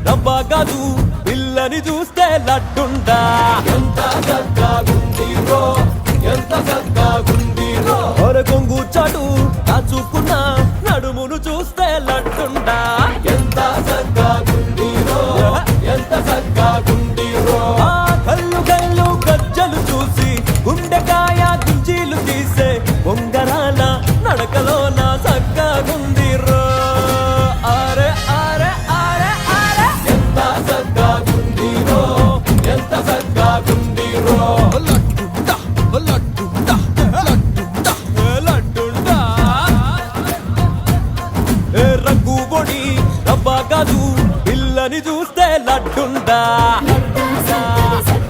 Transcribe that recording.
రవ్వ కాదు పిల్లని చూస్తే లడ్డుండా ఎంత చక్కగుందిరో ఎంత చక్కగుందిరో ఒర కొంగు చాటు కాచుకున్న నడుమును చూస్తే లడ్డుండా ఎంత చక్కగుందిరో ఎంత చక్కగుందిరో ఆ కళ్ళు కళ్ళు గజ్జలు చూసి గుండెకాయ గుంజీలు తీసే ఉంగరాల నడకలోన చక్కగుందిరో అరే అరే అరే అరే ఎంత చక్కగుందిరో ఎంత చక్కగుందిరో లడ్డుండా లడ్డుండా లడ్డుండా లడ్డుండా రంగు పొడి రవ్వ కాదు పిల్లని చూస్తే లడ్డుండా లడ్డా సక్కగా